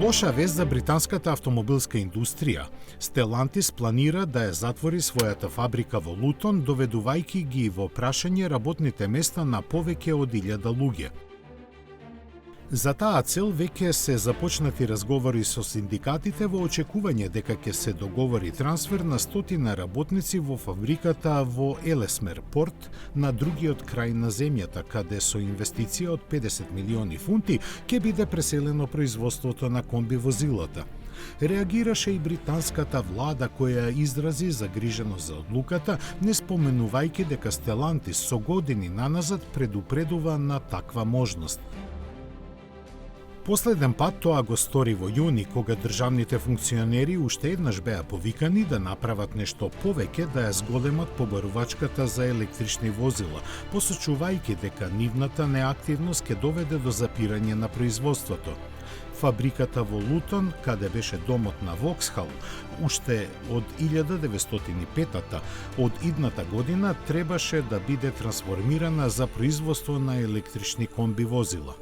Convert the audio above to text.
Лоша вест за британската автомобилска индустрија. Stellantis планира да ја затвори својата фабрика во Лутон, доведувајќи ги во прашање работните места на повеќе од 1000 луѓе. За таа цел веќе се започнати разговори со синдикатите во очекување дека ќе се договори трансфер на 100 работници во фабриката во Елесмер порт на другиот крај на земјата, каде со инвестиција од 50 милиони фунти ќе биде преселено производството на комби возилата. Реагираше и британската влада, која изрази загриженост за одлуката, не споменувајќи дека Stellantis со години наназад предупредува на таква можност. Последен пат тоа го стори во јуни, кога државните функционери уште еднаш беа повикани да направат нешто повеќе да ја зголемат побарувачката за електрични возила, посочувајќи дека нивната неактивност ќе доведе до запирање на производството. Фабриката во Лутон, каде беше домот на Воксхал, уште од 1905-та, од идната година требаше да биде трансформирана за производство на електрични комби возила.